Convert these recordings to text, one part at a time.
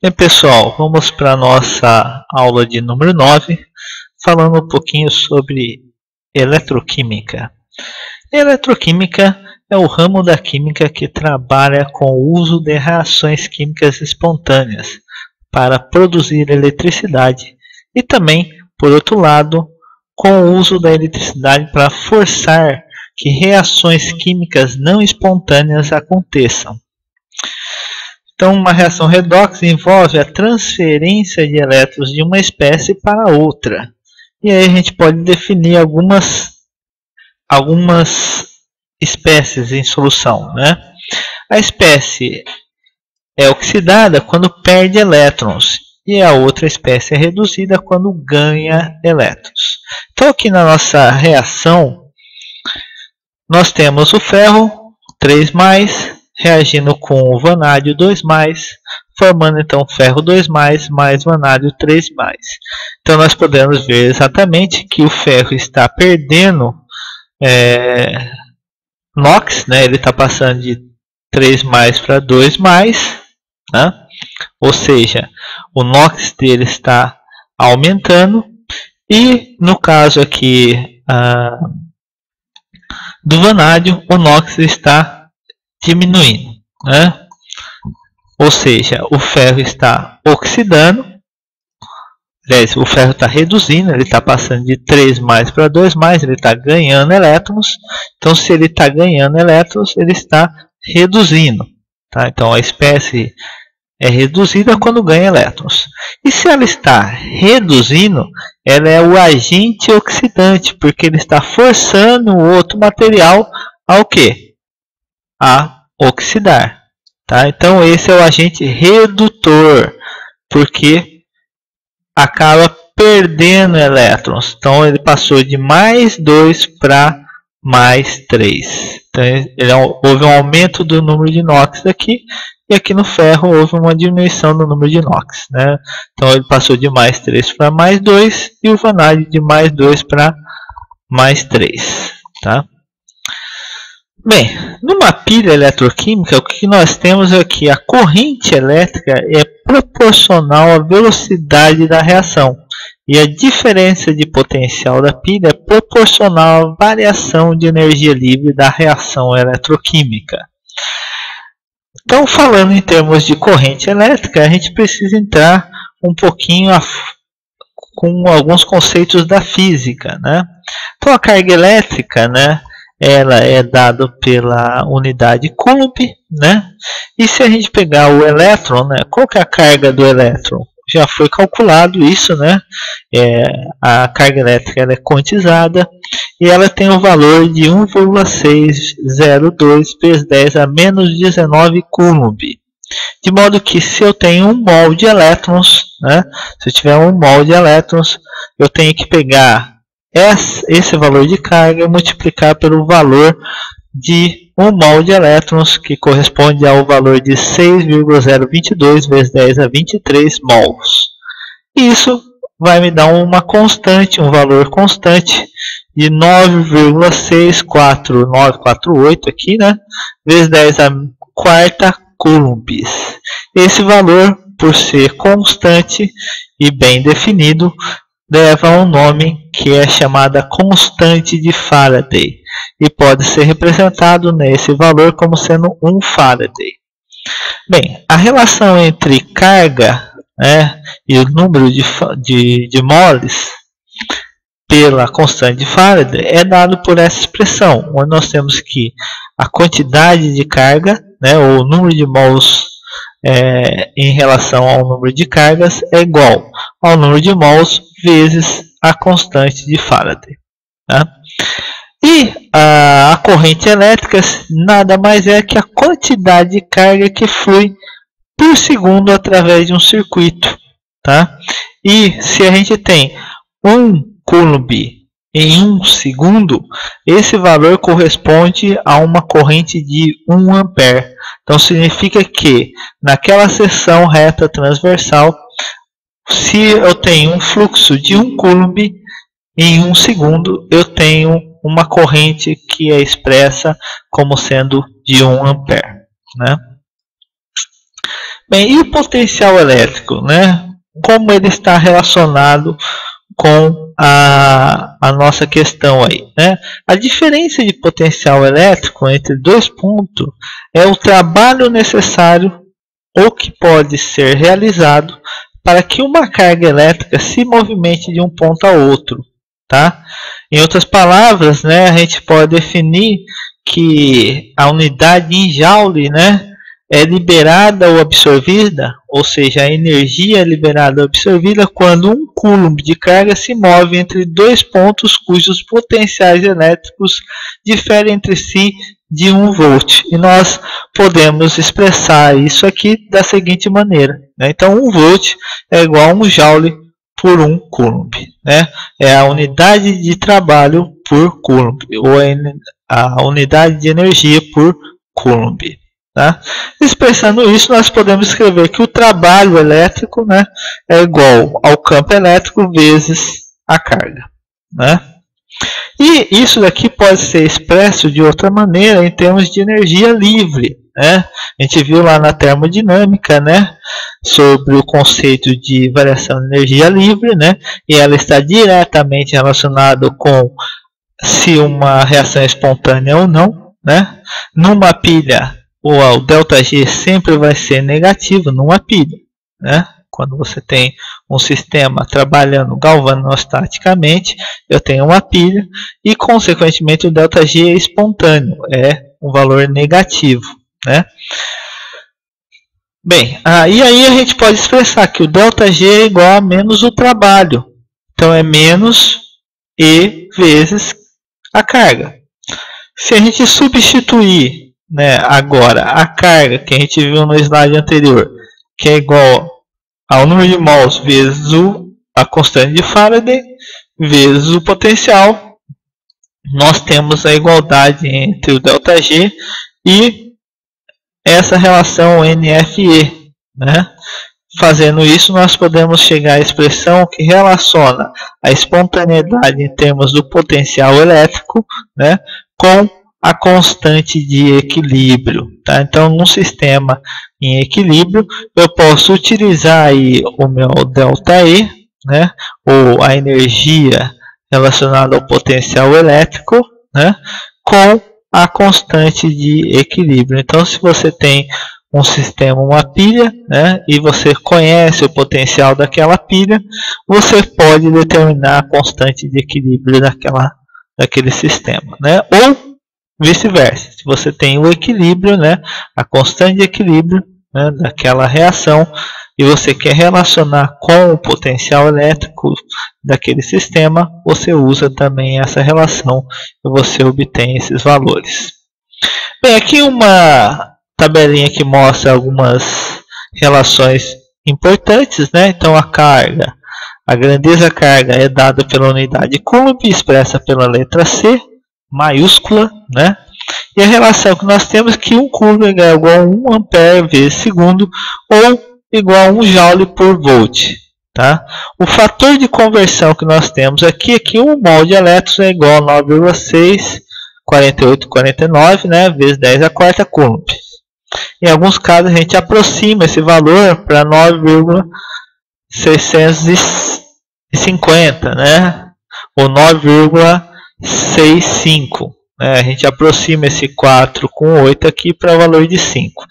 Bem, pessoal, vamos para a nossa aula de número 9, falando um pouquinho sobre eletroquímica. Eletroquímica é o ramo da química que trabalha com o uso de reações químicas espontâneas para produzir eletricidade e também, por outro lado, com o uso da eletricidade para forçar que reações químicas não espontâneas aconteçam. Então, uma reação redox envolve a transferência de elétrons de uma espécie para outra. E aí a gente pode definir algumas espécies em solução, né? A espécie é oxidada quando perde elétrons e a outra espécie é reduzida quando ganha elétrons. Então, aqui na nossa reação, nós temos o ferro 3+, reagindo com o vanádio 2+, formando então ferro 2+, mais vanádio 3+. Então nós podemos ver exatamente que o ferro está perdendo NOx, né? Ele está passando de 3+ para 2+, né? Ou seja, o NOx dele está aumentando. E no caso aqui do vanádio, o NOx está diminuindo, né? Ou seja, o ferro está oxidando, o ferro está reduzindo, ele está passando de 3+ para 2+, ele está ganhando elétrons. Então, se ele está ganhando elétrons, ele está reduzindo, tá? Então, a espécie é reduzida quando ganha elétrons. E se ela está reduzindo, ela é o agente oxidante, porque ele está forçando o outro material ao quê? A oxidar, tá? Então esse é o agente redutor, porque acaba perdendo elétrons. Então ele passou de +2 para +3. Então houve um aumento do número de NOx aqui, e aqui no ferro houve uma diminuição do número de NOx, né? Então ele passou de +3 para +2 e o vanádio de +2 para +3, tá? Bem, numa pilha eletroquímica, o que nós temos é que a corrente elétrica é proporcional à velocidade da reação e a diferença de potencial da pilha é proporcional à variação de energia livre da reação eletroquímica. Então, falando em termos de corrente elétrica, a gente precisa entrar um pouquinho com alguns conceitos da física, né? Então, a carga elétrica, né, ela é dada pela unidade Coulomb, né? E se a gente pegar o elétron, né, qual que é a carga do elétron? Já foi calculado isso, né? A carga elétrica ela é quantizada e ela tem o valor de 1,602 × 10⁻⁻⁹ Coulomb. De modo que se eu tenho 1 mol de elétrons, né? Se eu tiver 1 mol de elétrons, eu tenho que pegar esse valor de carga e multiplicar pelo valor de 1 mol de elétrons, que corresponde ao valor de 6,022 × 10⁻23 mols. Isso vai me dar uma constante, um valor constante de 9,64948 aqui, né? Vezes 10⁴ coulombs. Esse valor, por ser constante e bem definido, leva a um nome que é chamada constante de Faraday e pode ser representado nesse valor como sendo 1 Faraday. Bem, a relação entre carga, né, e o número de moles pela constante de Faraday é dado por essa expressão, onde nós temos que a quantidade de carga, né, ou o número de mols em relação ao número de cargas é igual ao número de mols vezes a constante de Faraday, tá? E a corrente elétrica nada mais é que a quantidade de carga que flui por segundo através de um circuito, tá? E se a gente tem 1 Coulomb em 1 segundo, esse valor corresponde a uma corrente de 1 ampere. Então significa que naquela seção reta transversal, se eu tenho um fluxo de 1 Coulomb em 1 segundo, eu tenho uma corrente que é expressa como sendo de 1 ampere, né? Bem, e o potencial elétrico, né? Como ele está relacionado com a nossa questão aí, né? A diferença de potencial elétrico entre dois pontos é o trabalho necessário ou que pode ser realizado para que uma carga elétrica se movimente de um ponto a outro, tá? Em outras palavras, né, a gente pode definir que a unidade em joule, né, é liberada ou absorvida, ou seja, a energia é liberada ou absorvida quando um coulomb de carga se move entre dois pontos cujos potenciais elétricos diferem entre si de 1 volt. E nós podemos expressar isso aqui da seguinte maneira, né? Então, 1 volt é igual a 1 joule por 1 coulomb, né? É a unidade de trabalho por coulomb, ou a unidade de energia por coulomb. Tá? Expressando isso, nós podemos escrever que o trabalho elétrico, né, é igual ao campo elétrico vezes a carga. Né? E isso daqui pode ser expresso de outra maneira em termos de energia livre. Né? A gente viu lá na termodinâmica, né, sobre o conceito de variação de energia livre, né, e ela está diretamente relacionada com se uma reação é espontânea ou não. Né? Numa pilha, o ΔG sempre vai ser negativo numa pilha, né? Quando você tem um sistema trabalhando galvanostaticamente, eu tenho uma pilha e, consequentemente, o ΔG é espontâneo, é um valor negativo, né? Bem, e aí a gente pode expressar que o ΔG é igual a menos o trabalho. Então, é menos E vezes a carga. Se a gente substituir, né, agora a carga que a gente viu no slide anterior, que é igual ao número de mols vezes a constante de Faraday vezes o potencial, nós temos a igualdade entre o ΔG e essa relação NFE. Né? Fazendo isso, nós podemos chegar à expressão que relaciona a espontaneidade em termos do potencial elétrico, né, com a constante de equilíbrio. Tá? Então, num sistema em equilíbrio, eu posso utilizar aí o meu ΔE, né, ou a energia relacionada ao potencial elétrico, né, com a constante de equilíbrio. Então, se você tem um sistema, uma pilha, né, e você conhece o potencial daquela pilha, você pode determinar a constante de equilíbrio daquele sistema. Né? Ou vice-versa, se você tem o equilíbrio, né, a constante de equilíbrio, né, daquela reação, e você quer relacionar com o potencial elétrico daquele sistema, você usa também essa relação e você obtém esses valores. Bem, aqui uma tabelinha que mostra algumas relações importantes, né? Então a carga, a grandeza carga é dada pela unidade coulomb, expressa pela letra C maiúscula, né? E a relação que nós temos é que 1 coulomb é igual a 1 ampere vezes segundo ou igual a 1 joule por volt. Tá? O fator de conversão que nós temos aqui é que 1 mol de elétrons é igual a 9,64849, né, vezes 10 a quarta coulomb. Em alguns casos a gente aproxima esse valor para 9,650, né, ou 9,65. A gente aproxima esse 4 com 8 aqui para o valor de 5.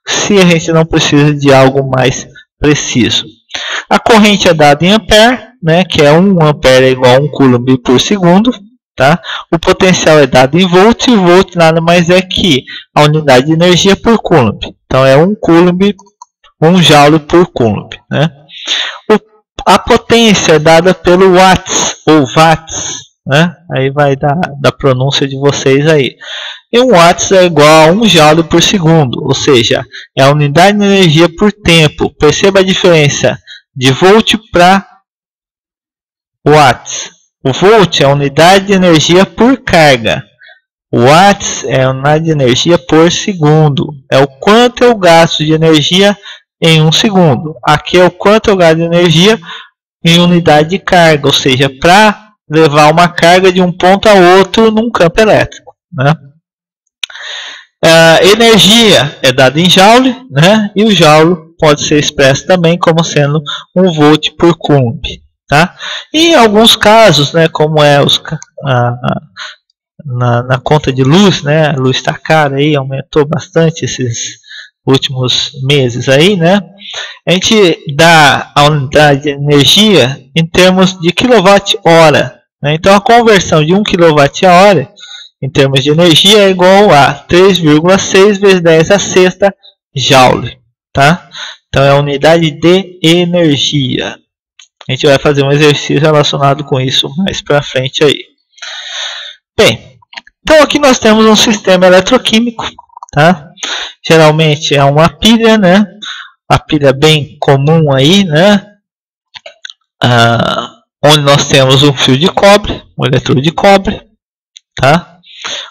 Se a gente não precisa de algo mais preciso. A corrente é dada em ampere, né, que é 1 ampere é igual a 1 coulomb por segundo. Tá? O potencial é dado em volt, e volt nada mais é que a unidade de energia por coulomb. Então é 1 coulomb, 1 joule por coulomb. Né? A potência é dada pelo watts ou watts. Né? Aí vai da pronúncia de vocês aí. E 1 watts é igual a 1 joule por segundo, ou seja, é a unidade de energia por tempo. Perceba a diferença de volt para watts. O volt é a unidade de energia por carga. O watts é a unidade de energia por segundo. É o quanto eu gasto de energia em 1 segundo. Aqui é o quanto eu gasto de energia em unidade de carga, ou seja, para levar uma carga de um ponto a outro num campo elétrico. Né? A energia é dada em joule, né? E o joule pode ser expresso também como sendo 1 volt por coulomb, tá? E em alguns casos, né, como é na conta de luz, né, a luz está cara aí, aumentou bastante esses últimos meses aí, né? A gente dá a unidade de energia em termos de kWh, né? Então a conversão de 1 kWh em termos de energia é igual a 3,6 vezes 10 a sexta joule, tá? Então é a unidade de energia. A gente vai fazer um exercício relacionado com isso mais para frente aí. Bem, então aqui nós temos um sistema eletroquímico, tá? Geralmente é uma pilha, né? A pilha bem comum aí, né? Onde nós temos um fio de cobre, um eletrodo de cobre, tá?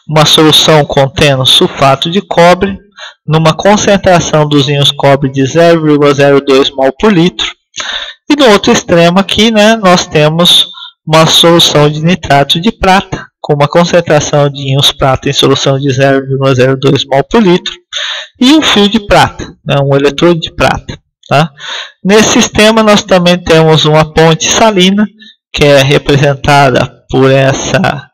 Uma solução contendo sulfato de cobre, numa concentração dos íons cobre de 0,02 mol por litro. E no outro extremo aqui, né, nós temos uma solução de nitrato de prata, com uma concentração de íons prata em solução de 0,02 mol por litro. E um fio de prata, né, um eletrodo de prata. Tá? Nesse sistema nós também temos uma ponte salina, que é representada por essa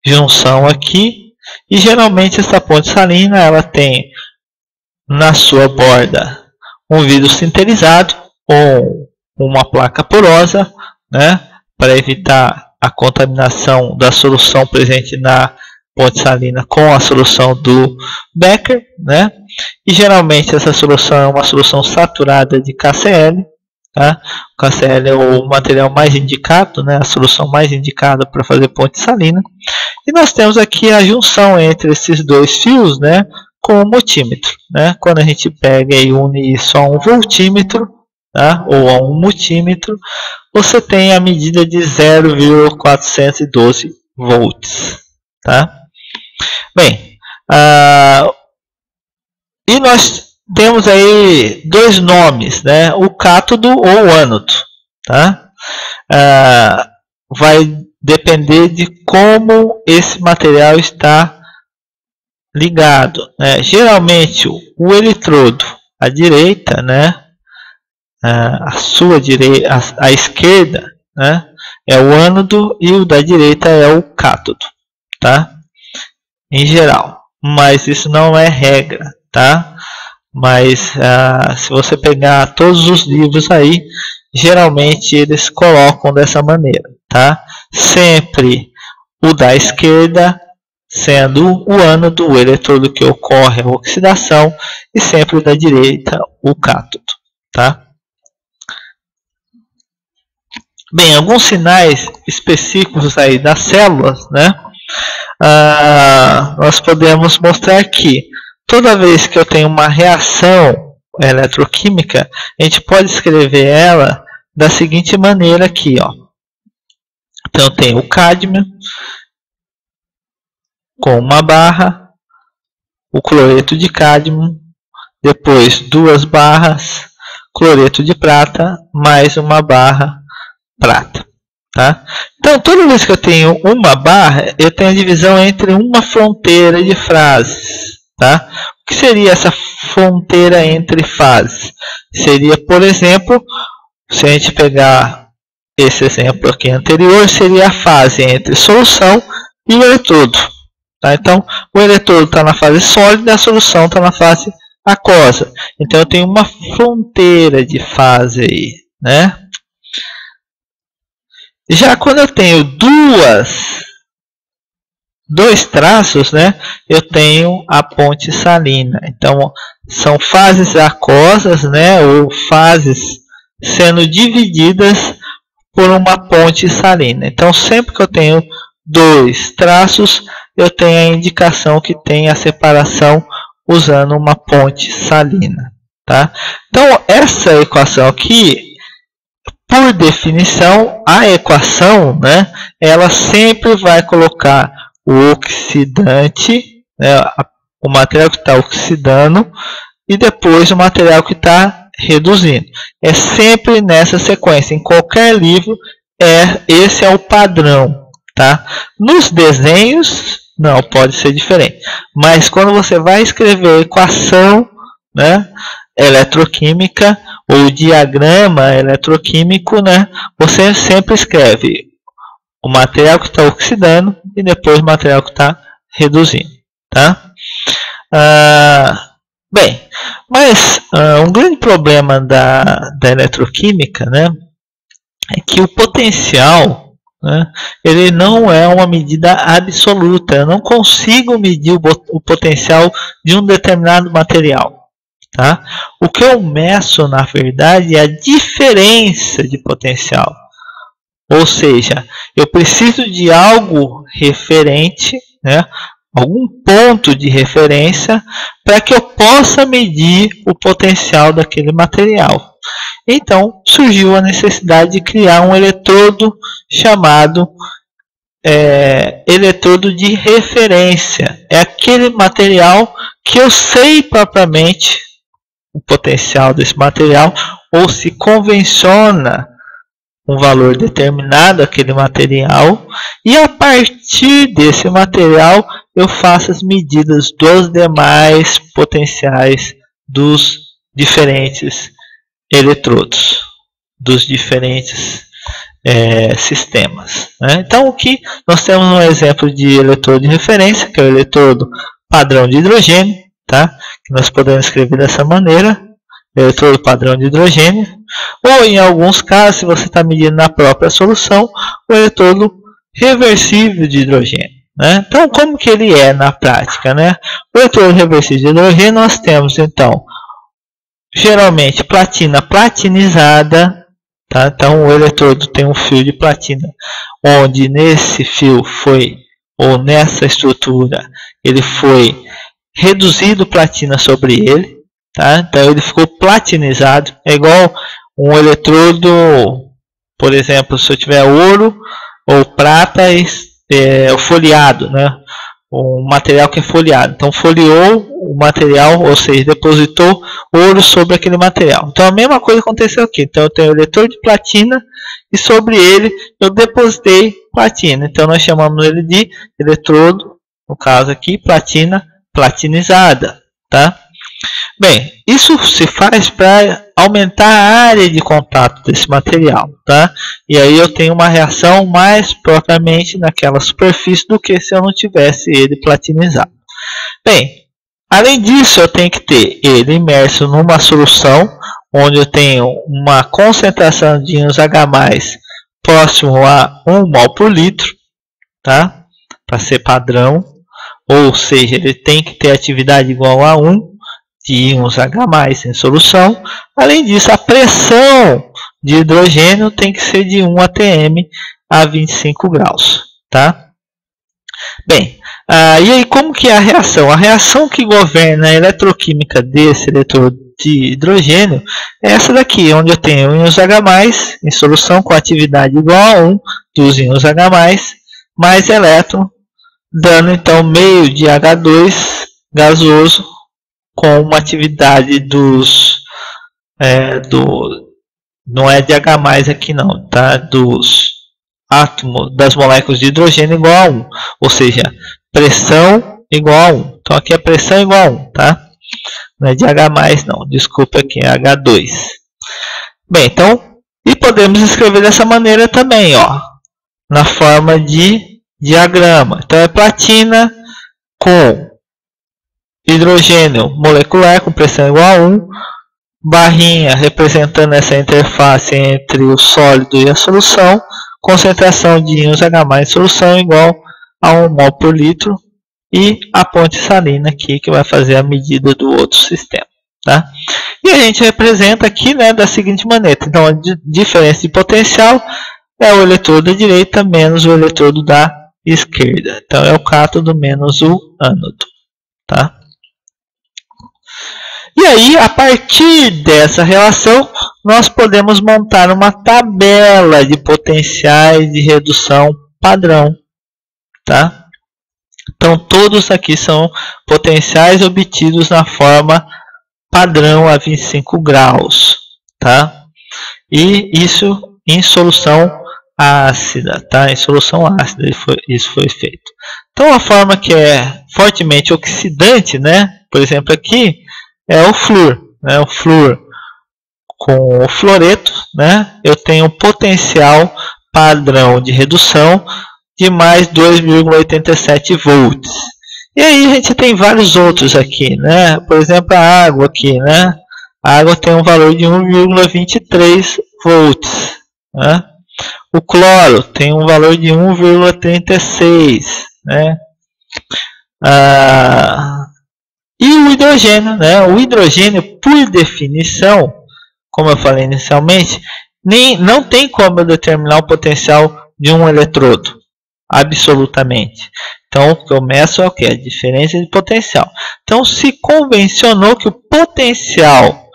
junção aqui. E geralmente essa ponte salina ela tem na sua borda um vidro sinterizado ou uma placa porosa, né, para evitar a contaminação da solução presente na ponte salina com a solução do Becker, né? E geralmente essa solução é uma solução saturada de KCl, tá? O KCl é o material mais indicado, né? A solução mais indicada para fazer ponte salina. E nós temos aqui a junção entre esses dois fios, né, com o multímetro, né? Quando a gente pega e une isso a um voltímetro, tá? Ou a um multímetro, você tem a medida de 0,412 volts, tá? Bem, e nós temos aí dois nomes, né? O cátodo ou o ânodo, tá? Vai depender de como esse material está ligado, né? Geralmente o eletrodo à direita, né? A sua direita, a esquerda, né, é o ânodo e o da direita é o cátodo, tá? Em geral, mas isso não é regra, tá? Mas se você pegar todos os livros aí, geralmente eles colocam dessa maneira, tá? Sempre o da esquerda sendo o ânodo, o eletrodo que ocorre a oxidação, e sempre o da direita o cátodo, tá? Bem, alguns sinais específicos aí das células, né? Nós podemos mostrar que toda vez que eu tenho uma reação eletroquímica, a gente pode escrever ela da seguinte maneira aqui, ó. Então eu tenho o cádmio com uma barra, o cloreto de cádmio, depois 2 barras, cloreto de prata, mais uma barra, prata, tá? Então toda vez que eu tenho uma barra, eu tenho a divisão entre uma fronteira de frases, tá? O que seria essa fronteira entre fases? Seria, por exemplo, se a gente pegar esse exemplo aqui anterior, seria a fase entre solução e o eletrodo, tá? Então o eletrodo está na fase sólida e a solução está na fase aquosa. Então eu tenho uma fronteira de fase aí, né? Já quando eu tenho dois traços, né, eu tenho a ponte salina. Então são fases aquosas, né, ou fases sendo divididas por uma ponte salina. Então sempre que eu tenho 2 traços, eu tenho a indicação que tem a separação usando uma ponte salina, tá? Então essa equação aqui, por definição, a equação, né, ela sempre vai colocar o oxidante, né, o material que está oxidando, e depois o material que está reduzindo. É sempre nessa sequência. Em qualquer livro, esse é o padrão, tá? Nos desenhos, não, pode ser diferente. Mas quando você vai escrever a equação, né, eletroquímica ou diagrama eletroquímico, né, você sempre escreve o material que está oxidando e depois o material que está reduzindo, tá? Bem, mas um grande problema da eletroquímica, né, é que o potencial, né, ele não é uma medida absoluta. Eu não consigo medir o potencial de um determinado material. Tá? O que eu meço, na verdade, é a diferença de potencial. Ou seja, eu preciso de algo referente, né, algum ponto de referência, para que eu possa medir o potencial daquele material. Então, surgiu a necessidade de criar um eletrodo chamado eletrodo de referência. É aquele material que eu sei propriamente o potencial desse material, ou se convenciona um valor determinado aquele material, e a partir desse material eu faço as medidas dos demais potenciais dos diferentes eletrodos, dos diferentes sistemas, né? Então, aqui nós temos um exemplo de eletrodo de referência, que é o eletrodo padrão de hidrogênio, tá? Que nós podemos escrever dessa maneira, eletrodo padrão de hidrogênio, ou em alguns casos, se você está medindo na própria solução, o eletrodo reversível de hidrogênio, né? Então, como que ele é na prática, né? O eletrodo reversível de hidrogênio, nós temos então geralmente platina platinizada, tá? Então o eletrodo tem um fio de platina, onde nesse fio foi, ou nessa estrutura, ele foi reduzido platina sobre ele, tá? Então ele ficou platinizado. É igual um eletrodo, por exemplo, se eu tiver ouro ou prata, foliado, né? Um material que é foliado. Então foliou o material, ou seja, depositou ouro sobre aquele material. Então a mesma coisa aconteceu aqui. Então eu tenho o eletrodo de platina e sobre ele eu depositei platina. Então nós chamamos ele de eletrodo, no caso aqui, platina platinizada, tá? Bem, isso se faz para aumentar a área de contato desse material, tá? E aí eu tenho uma reação mais propriamente naquela superfície do que se eu não tivesse ele platinizado. Bem, além disso, eu tenho que ter ele imerso numa solução onde eu tenho uma concentração de íons H+ próximo a 1 mol por litro, tá? Para ser padrão, ou seja, ele tem que ter atividade igual a 1 de íons H+ em solução. Além disso, a pressão de hidrogênio tem que ser de 1 atm a 25 graus, tá? Bem, e aí como que é a reação? A reação que governa a eletroquímica desse eletrodo de hidrogênio é essa daqui, onde eu tenho íons H+ em solução com atividade igual a 1 dos íons H+, mais elétron, dando então meio de H2 gasoso com uma atividade dos não é de H+ aqui não, tá? Dos átomos das moléculas de hidrogênio igual a 1, ou seja, pressão igual a 1. Então aqui é pressão igual a 1, tá? Não é de H+, não, desculpa, aqui é H2. Bem, então, e podemos escrever dessa maneira também, ó, na forma de diagrama. Então é platina com hidrogênio molecular com pressão igual a 1, barrinha representando essa interface entre o sólido e a solução, concentração de íons H+ em solução igual a 1 mol por litro, e a ponte salina aqui que vai fazer a medida do outro sistema, tá? E a gente representa aqui, né, da seguinte maneira. Então a diferença de potencial é o eletrodo da direita menos o eletrodo da esquerda. Então é o cátodo menos o ânodo, tá? E aí, a partir dessa relação, nós podemos montar uma tabela de potenciais de redução padrão, tá? Então, todos aqui são potenciais obtidos na forma padrão a 25 graus, tá? E isso em solução ácida, tá? Em solução ácida isso foi feito. Então, a forma que é fortemente oxidante, né? Por exemplo, aqui é o flúor, né, o flúor com o fluoreto, né, eu tenho um potencial padrão de redução de mais 2,87 volts. E aí a gente tem vários outros aqui, né? Por exemplo, a água aqui, né? A água tem um valor de 1,23 volts, né? O cloro tem um valor de 1,36, né? E o hidrogênio, né? O hidrogênio, por definição, como eu falei inicialmente, não tem como eu determinar o potencial de um eletrodo, absolutamente. Então, o que eu meço é o que? A diferença de potencial. Então, se convencionou que o potencial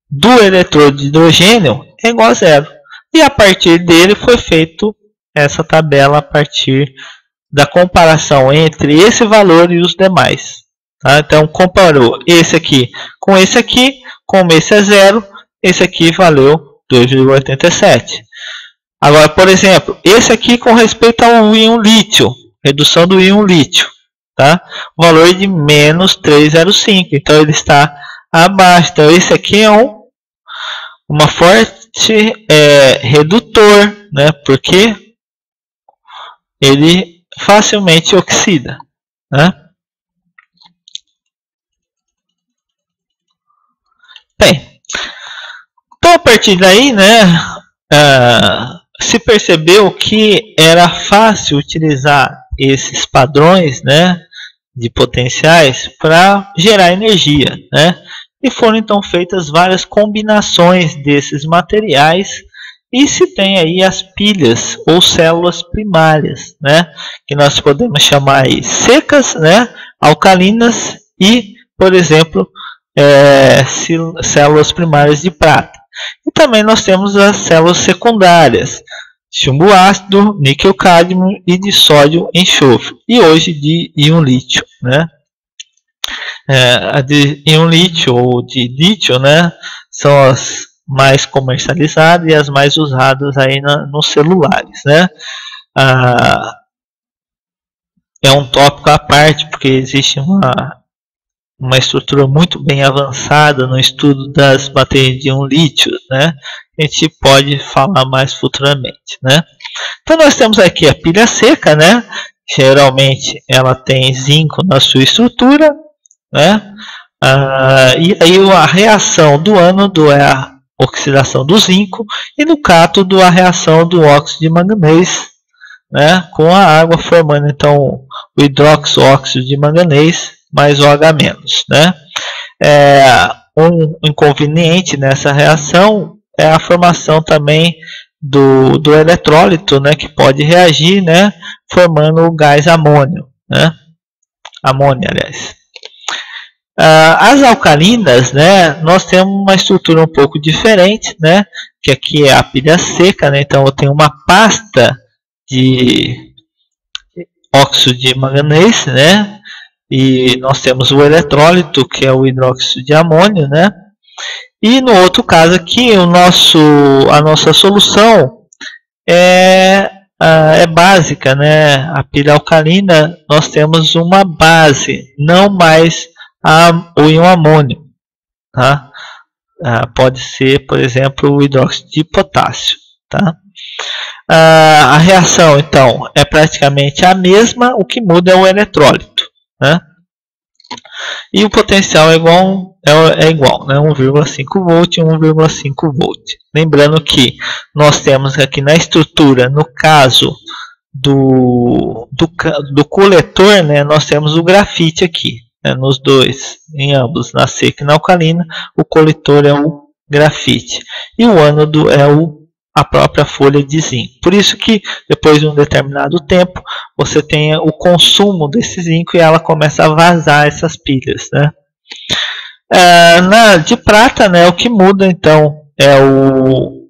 do eletrodo de hidrogênio é igual a zero. E a partir dele foi feito essa tabela a partir da comparação entre esse valor e os demais. Tá? Então, comparou esse aqui, como esse é zero, esse aqui valeu 2,87. Agora, por exemplo, esse aqui com respeito ao íon lítio, redução do íon lítio, tá? O valor de menos 3,05, então ele está abaixo. Então, esse aqui é uma forte redutor, né? Porque ele facilmente oxida, né? Bem, então a partir daí, né, se percebeu que era fácil utilizar esses padrões, né, de potenciais para gerar energia, né? E foram então feitas várias combinações desses materiais e se tem aí as pilhas ou células primárias, né, que nós podemos chamar aí secas, né, alcalinas e, por exemplo, células primárias de prata. E também nós temos as células secundárias, chumbo ácido, níquel cádmio e de sódio enxofre. E hoje de íon lítio, né? A de íon lítio ou de lítio, né, são as mais comercializadas e as mais usadas aí nos celulares, né? É um tópico à parte, porque existe uma estrutura muito bem avançada no estudo das baterias de íon lítio, né? A gente pode falar mais futuramente, né? Então nós temos aqui a pilha seca, né? Geralmente ela tem zinco na sua estrutura, né? E aí a reação do ânodo é a oxidação do zinco e no cátodo a reação do óxido de manganês, né, com a água, formando então o hidroxóxido de manganês mais OH-, né? Um inconveniente nessa reação é a formação também do eletrólito, né, que pode reagir, né, formando o gás amônio, né? Amônia, aliás. As alcalinas, né, nós temos uma estrutura um pouco diferente, né, que aqui é a pilha seca, né, então eu tenho uma pasta de óxido de manganês, né, e nós temos o eletrólito, que é o hidróxido de amônio, né, e no outro caso aqui, a nossa solução é básica, né, a pilha alcalina, nós temos uma base, não mais o íon amônio, tá? Pode ser, por exemplo, o hidróxido de potássio, tá? A reação, então, é praticamente a mesma, o que muda é o eletrólito, né? E o potencial é igual, né? 1,5 volt e 1,5 volt. Lembrando que nós temos aqui na estrutura, no caso do coletor, né, nós temos o grafite aqui. Nos dois, em ambos, na seca e na alcalina, o coletor é o grafite e o ânodo é a própria folha de zinco. Por isso que depois de um determinado tempo você tem o consumo desse zinco e ela começa a vazar essas pilhas, né? De prata, né, o que muda então é o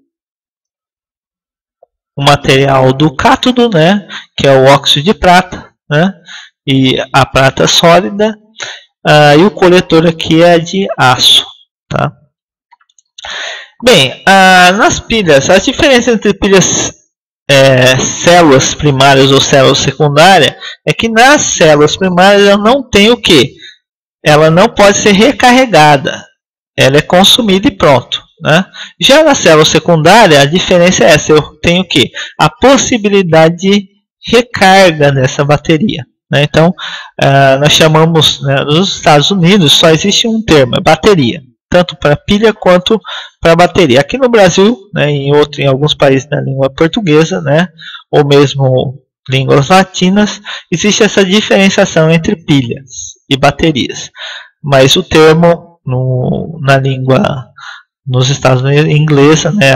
material do cátodo, né, que é o óxido de prata, né, e a prata sólida. E o coletor aqui é de aço, tá? Bem, nas pilhas, as diferenças entre pilhas células primárias ou células secundárias é que nas células primárias ela não tem o que? Ela não pode ser recarregada. ela é consumida e pronto, né? Já na célula secundária, a diferença é essa. Eu tenho o quê? A possibilidade de recarga nessa bateria, né? Então, nós chamamos, né, nos Estados Unidos só existe um termo, é bateria, tanto para pilha quanto para bateria. Aqui no Brasil, né, em alguns países da língua portuguesa, né, ou mesmo línguas latinas, existe essa diferenciação entre pilhas e baterias. Mas o termo na língua nos Estados Unidos inglesa, né,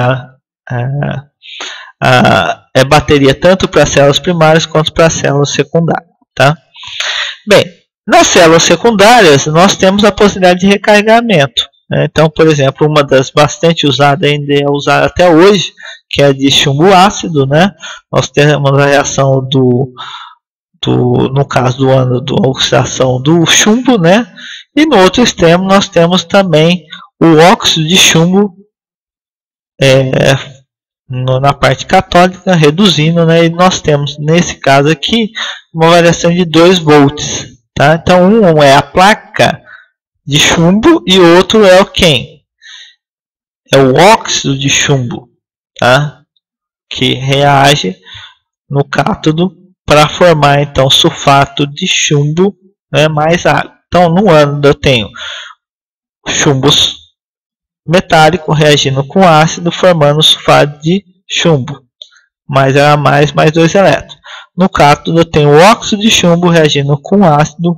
é bateria tanto para células primárias quanto para células secundárias, tá? Bem, nas células secundárias nós temos a possibilidade de recarregamento, né? Então, por exemplo, uma das bastante usadas ainda é usada até hoje, que é a de chumbo ácido, né? Nós temos a reação no caso do ano da oxidação do chumbo, né? E no outro extremo nós temos também o óxido de chumbo na parte católica, reduzindo, né? E nós temos nesse caso aqui uma variação de 2 volts, tá? Então um é a placa de chumbo e o outro é o quem? É o óxido de chumbo, tá? Que reage no cátodo para formar então sulfato de chumbo, né, mais água. Então no ânodo eu tenho chumbos metálico reagindo com ácido, formando sulfato de chumbo, mais mais 2 elétrons. No cátodo eu tenho o óxido de chumbo reagindo com ácido,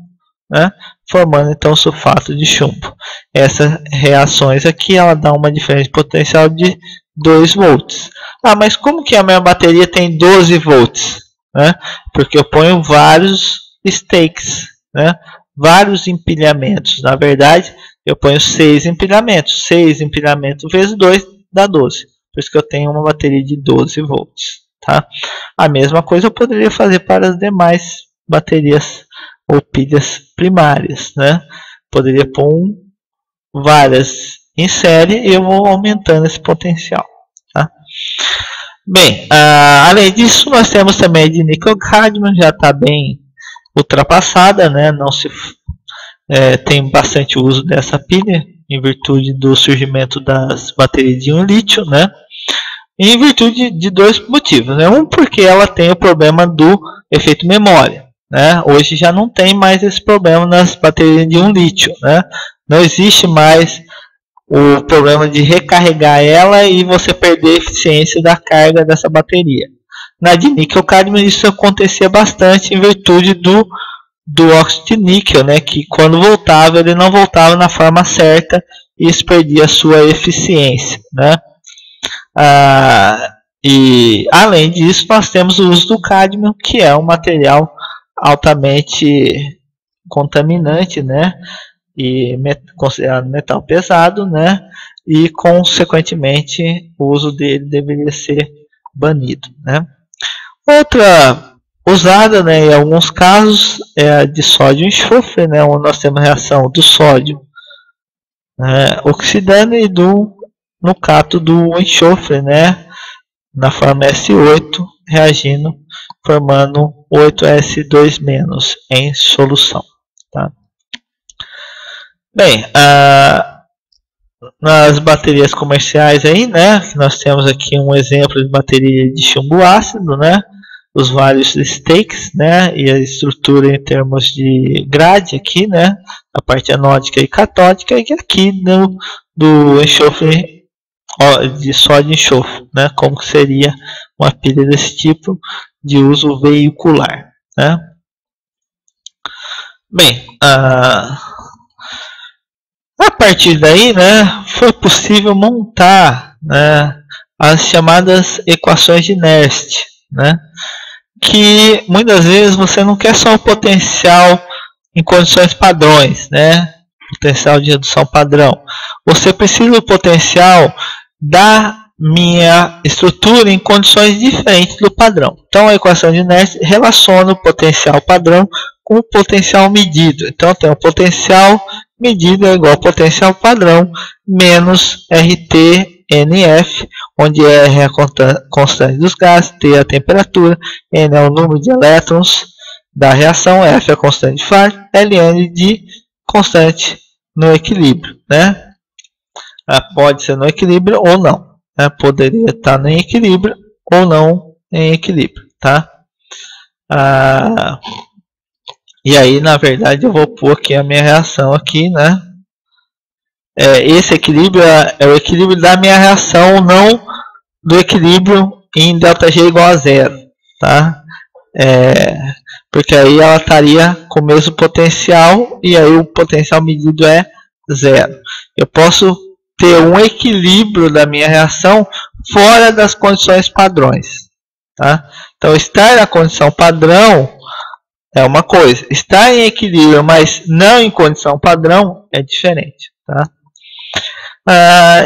né, formando então sulfato de chumbo. Essas reações aqui ela dá uma diferença de potencial de 2 volts. Mas como que a minha bateria tem 12 volts? Né? Porque eu ponho vários stakes, né? Vários empilhamentos. Na verdade, eu ponho 6 empilhamentos. 6 empilhamentos vezes 2 dá 12. Por isso que eu tenho uma bateria de 12 volts. Tá? A mesma coisa eu poderia fazer para as demais baterias ou pilhas primárias. Né? Poderia pôr várias em série e eu vou aumentando esse potencial. Tá? Bem, além disso, nós temos também a de níquel-cádmio, já está bem ultrapassada, né? Não se tem bastante uso dessa pilha em virtude do surgimento das baterias de íon lítio, né? E em virtude de 2 motivos, né? Um, porque ela tem o problema do efeito memória, né? Hoje já não tem mais esse problema nas baterias de íon lítio, né? Não existe mais o problema de recarregar ela e você perder a eficiência da carga dessa bateria. Na de níquel-cádmio isso acontecia bastante em virtude do óxido de níquel, né, que quando voltava ele não voltava na forma certa e isso perdia a sua eficiência, né? E além disso nós temos o uso do cádmio, que é um material altamente contaminante, né? E considerado metal pesado, né? E consequentemente o uso dele deveria ser banido, né? Outra usada, né, em alguns casos é a de sódio e enxofre, né, onde nós temos a reação do sódio oxidando e no cátodo do enxofre, né, na forma S8 reagindo, formando 8S2- em solução. Tá? Bem, nas baterias comerciais aí, né, nós temos aqui um exemplo de bateria de chumbo ácido, né, os vários stakes, né, e a estrutura em termos de grade aqui, né, a parte anódica e catódica, e aqui do enxofre de sódio e enxofre, né, como seria uma pilha desse tipo de uso veicular, né. Bem, a partir daí, né, foi possível montar, né, as chamadas equações de Nernst, né, que muitas vezes você não quer só o potencial em condições padrões, né, potencial de redução padrão. Você precisa do potencial da minha estrutura em condições diferentes do padrão. Então a equação de Nernst relaciona o potencial padrão com o potencial medido. Então tem o potencial medido é igual ao potencial padrão menos RT/NF, onde R é a constante dos gases, T é a temperatura, N é o número de elétrons da reação, F é a constante de Faraday, Ln de constante no equilíbrio, né? Pode ser no equilíbrio ou não. Poderia estar em equilíbrio ou não em equilíbrio, tá? E aí, na verdade, eu vou pôr aqui a minha reação aqui, né? Esse equilíbrio é o equilíbrio da minha reação, não do equilíbrio em ΔG igual a zero, tá? Porque aí ela estaria com o mesmo potencial e aí o potencial medido é zero. Eu posso ter um equilíbrio da minha reação fora das condições padrões, tá? Então, estar na condição padrão é uma coisa, estar em equilíbrio, mas não em condição padrão, é diferente, tá?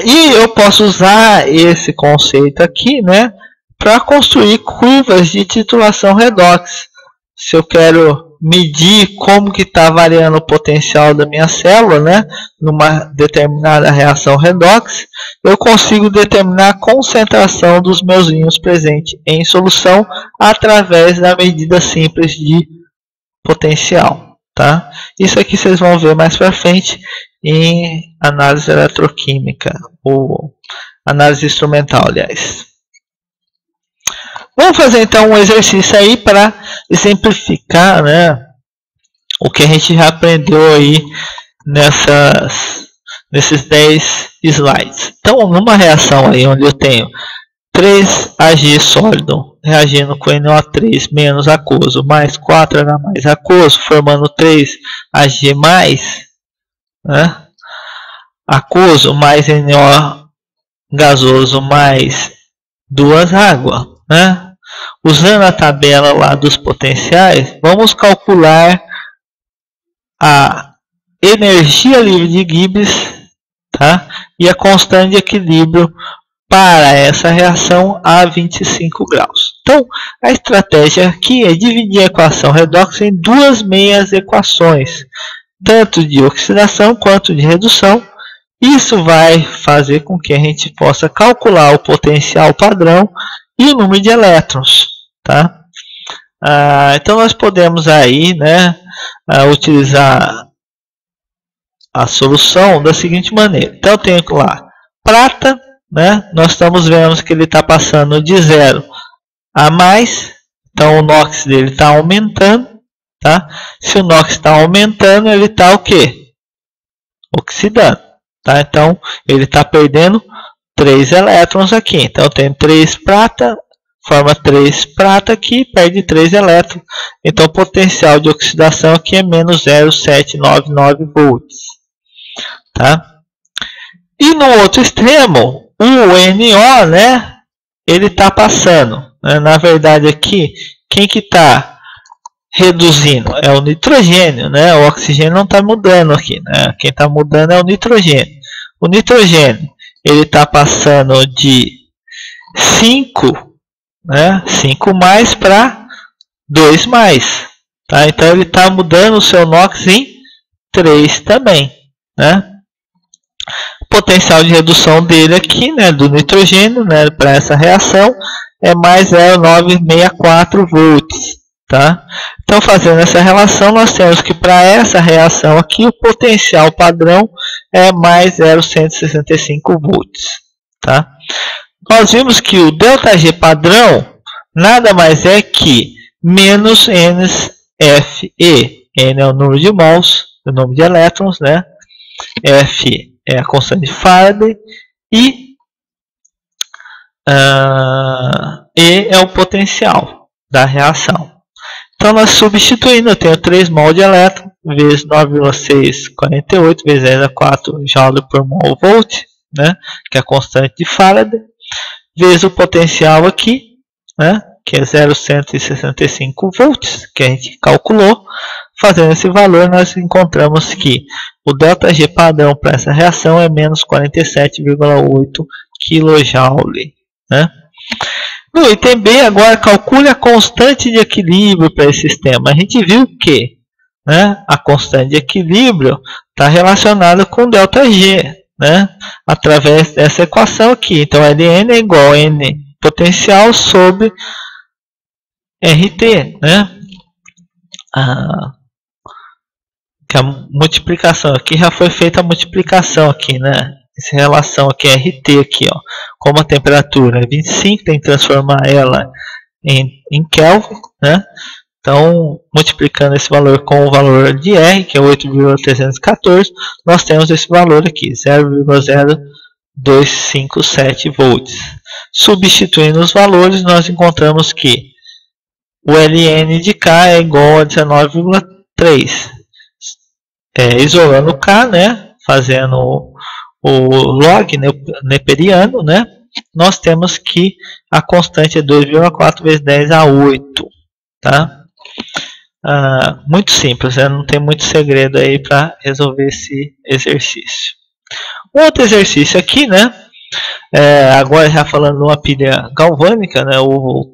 E eu posso usar esse conceito aqui, né, para construir curvas de titulação redox. Se eu quero medir como que está variando o potencial da minha célula, né, numa determinada reação redox, eu consigo determinar a concentração dos meus íons presentes em solução através da medida simples de potencial, tá? Isso aqui vocês vão ver mais para frente em análise eletroquímica ou análise instrumental, aliás. Vamos fazer então um exercício aí para exemplificar, né, o que a gente já aprendeu aí nesses 10 slides. Então, numa reação aí onde eu tenho 3Ag sólido reagindo com NO3 menos aquoso mais 4H mais aquoso, formando 3Ag mais, né, aquoso mais NO gasoso mais 2 água, né? Usando a tabela lá dos potenciais, vamos calcular a energia livre de Gibbs, tá? E a constante de equilíbrio para essa reação a 25 graus. Então, a estratégia aqui é dividir a equação redox em duas meias equações, tanto de oxidação quanto de redução. Isso vai fazer com que a gente possa calcular o potencial padrão e o número de elétrons, tá? Então nós podemos aí, né, utilizar a solução da seguinte maneira. Então eu tenho lá prata, né? Nós estamos vendo que ele está passando de 0 a mais, então o NOx dele está aumentando, tá? Se o NOx está aumentando, ele está o quê? Oxidando, tá? Então ele está perdendo 3 elétrons aqui. Então eu tenho 3 prata, forma 3 prata aqui, perde 3 elétrons. Então o potencial de oxidação aqui é menos 0,799 volts. Tá? E no outro extremo, o NO, né, ele está passando. Na verdade aqui, quem que está reduzindo? É o nitrogênio, né? O oxigênio não está mudando aqui, né? Quem está mudando é o nitrogênio. O nitrogênio, ele está passando de 5, né, 5 mais para 2 mais, tá? Então ele está mudando o seu NOx em 3 também, né? O potencial de redução dele aqui, né, do nitrogênio, né, para essa reação é mais 0,964 volts, tá? Então fazendo essa relação, nós temos que para essa reação aqui o potencial padrão é mais 0,165 volts, tá? Nós vimos que o ΔG padrão nada mais é que menos NFE. N é o número de mols, o número de elétrons, né? F é a constante de Faraday e E é o potencial da reação. Então, nós substituindo, eu tenho 3 mol de elétron vezes 9,648 vezes 10 a 4 joule por mol volt, né? Que é a constante de Faraday, vezes o potencial aqui, né? Que é 0,165 volts, que a gente calculou. Fazendo esse valor, nós encontramos que o ΔG padrão para essa reação é menos 47,8 kJ, né? No item B, agora calcule a constante de equilíbrio para esse sistema. A gente viu que, né, a constante de equilíbrio está relacionada com ΔG, né, através dessa equação aqui. Então, Ln é igual a N potencial sobre RT, né? Que a multiplicação aqui já foi feita a multiplicação aqui, né? essa relação aqui, RT aqui, ó. Como a temperatura é 25, tem que transformar ela em Kelvin, né? Então, multiplicando esse valor com o valor de R, que é 8,314, nós temos esse valor aqui, 0,0257 volts. Substituindo os valores, nós encontramos que o Ln de K é igual a 19,3. Isolando K, né, fazendo o log neperiano, né, nós temos que a constante é 2,4 vezes 10 a 8. Tá? Muito simples, né? Não tem muito segredo aí para resolver esse exercício. Outro exercício aqui, né? Agora já falando de uma pilha galvânica, né? Ou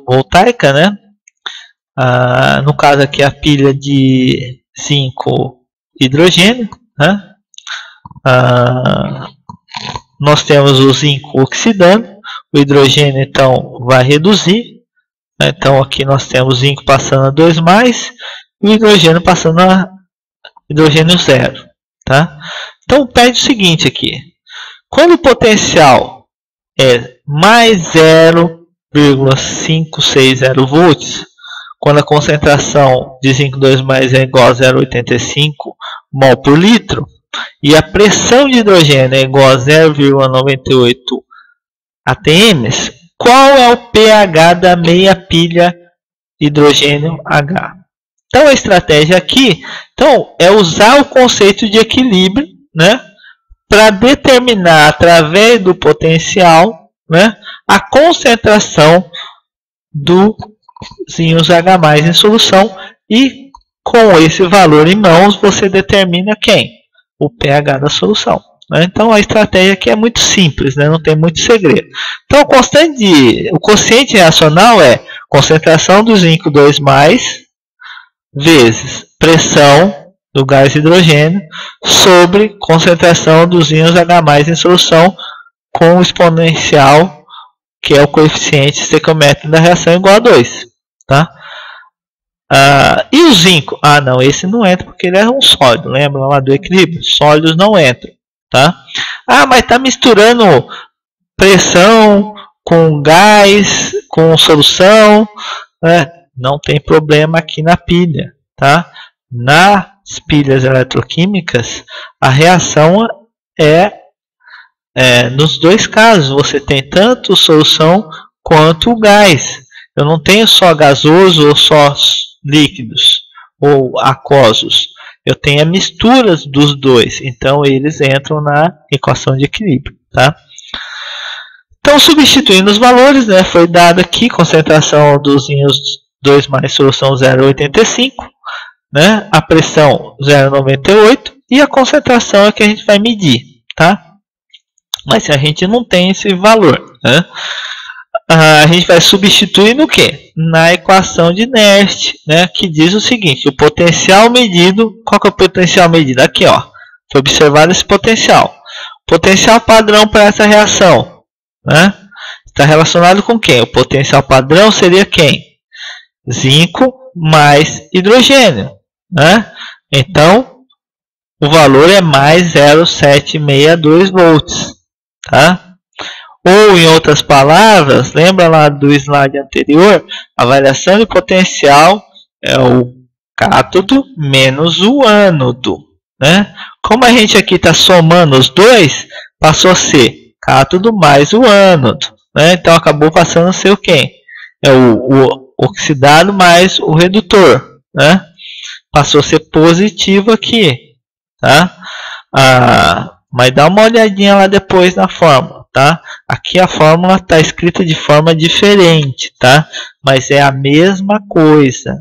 voltaica, né? No caso aqui a pilha de zinco hidrogênio, né? Nós temos o zinco oxidando, o hidrogênio então vai reduzir. Então aqui nós temos zinco passando a 2+, e o hidrogênio passando a hidrogênio 0. Tá? Então pede o seguinte aqui. Quando o potencial é mais 0,560 volts, quando a concentração de zinco 2+ é igual a 0,85 mol por litro, e a pressão de hidrogênio é igual a 0,98 atm, qual é o pH da meia pilha hidrogênio H? Então a estratégia aqui é usar o conceito de equilíbrio, né, para determinar através do potencial, né, a concentração dos íons H+ em solução, e com esse valor em mãos você determina quem? O pH da solução. Então a estratégia aqui é muito simples, né? Não tem muito segredo. Então o quociente reacional é concentração do zinco 2+ vezes pressão do gás hidrogênio sobre concentração dos íons H+ em solução, com o exponencial, que é o coeficiente estequiométrico da reação, igual a 2. Tá? E o zinco? Não, esse não entra porque ele é um sólido. Lembra lá do equilíbrio? Sólidos não entram. Tá? Mas está misturando pressão com gás, com solução, né? Não tem problema aqui na pilha. Tá? Nas pilhas eletroquímicas, a reação nos dois casos. Você tem tanto solução quanto o gás. Eu não tenho só gasoso ou só líquidos ou aquosos. Eu tenho a mistura dos dois, então eles entram na equação de equilíbrio. Tá? Então, substituindo os valores, né, foi dado aqui concentração dos íons 2+ solução 0,85, né, a pressão 0,98 e a concentração é que a gente vai medir. Tá? Mas a gente não tem esse valor, né, a gente vai substituir no que? Na equação de Nernst, né, que diz o seguinte: o potencial medido, qual que é o potencial medido? Aqui, ó, foi observado esse potencial. Potencial padrão para essa reação, né, está relacionado com quem? O potencial padrão seria quem? Zinco mais hidrogênio, né? Então, o valor é mais 0,762 volts, tá? Ou, em outras palavras, lembra lá do slide anterior? A variação de potencial é o cátodo menos o ânodo. Né? Como a gente aqui está somando os dois, passou a ser cátodo mais o ânodo. Né? Então, acabou passando a ser o quê? É o oxidado mais o redutor. Né? Passou a ser positivo aqui. Tá? Mas dá uma olhadinha lá depois na fórmula. Tá? Aqui a fórmula está escrita de forma diferente, tá? Mas é a mesma coisa,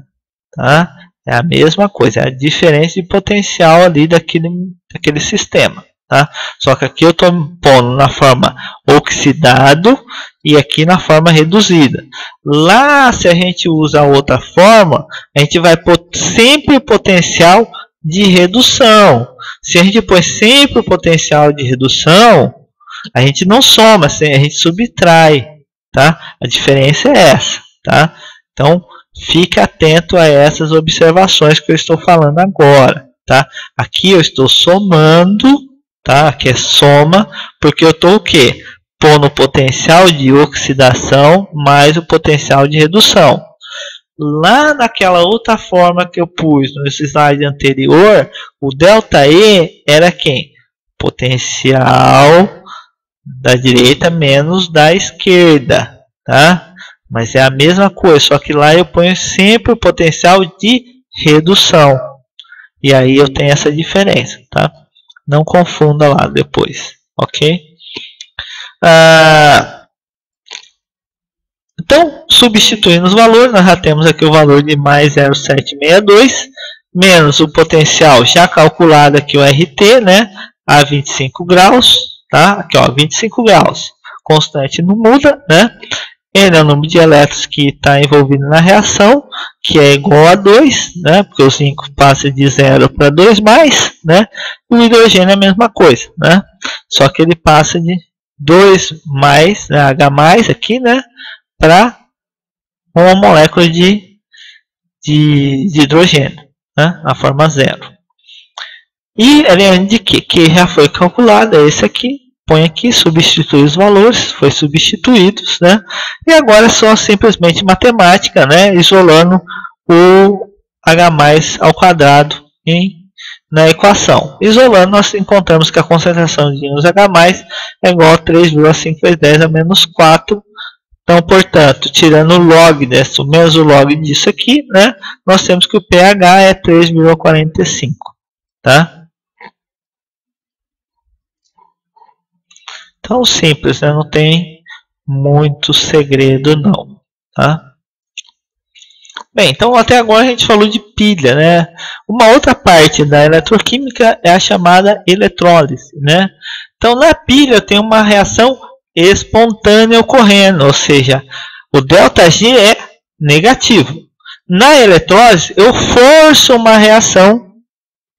tá? É a mesma coisa, é a diferença de potencial ali daquele sistema, tá? Só que aqui eu estou pondo na forma oxidado e aqui na forma reduzida. Lá, se a gente usa a outra forma, a gente vai pôr sempre o potencial de redução. Se a gente põe sempre o potencial de redução, a gente não soma, a gente subtrai, tá? A diferença é essa, tá? Então, fique atento a essas observações que eu estou falando agora, tá? Aqui eu estou somando tá? Que é soma, porque eu estou o quê? Pondo o potencial de oxidação mais o potencial de redução. Lá naquela outra forma que eu pus no slide anterior, o ΔE era quem? Potencial da direita menos da esquerda, tá? Mas é a mesma coisa, só que lá eu ponho sempre o potencial de redução. E aí eu tenho essa diferença, tá? Não confunda lá depois, ok? Então, substituindo os valores, nós já temos aqui o valor de mais 0,762, menos o potencial já calculado aqui, o RT, né? A 25 graus, tá? Aqui, ó, 25 graus. Constante não muda, né? N é o número de elétrons que está envolvido na reação, que é igual a 2, né? Porque o zinco passa de 0 para 2 mais, né? E o hidrogênio é a mesma coisa, né? Só que ele passa de 2 mais, né? H mais aqui, né? Para uma molécula de hidrogênio, né? A forma 0. E além de que já foi calculado, é esse aqui. Põe aqui, substitui os valores, foi substituídos, né? E agora é só simplesmente matemática, né? Isolando o H ao quadrado na equação. Isolando, nós encontramos que a concentração de íons H é igual a 3,5 vezes 10 a menos 4. Então, portanto, tirando o log desse, menos o log disso aqui, né? Nós temos que o pH é 3,45, tá? Então, simples, né? Não tem muito segredo não, tá? Bem, então até agora a gente falou de pilha, né? Uma outra parte da eletroquímica é a chamada eletrólise, né? Então, na pilha tem uma reação espontânea ocorrendo, ou seja, o ΔG é negativo. Na eletrólise, eu forço uma reação,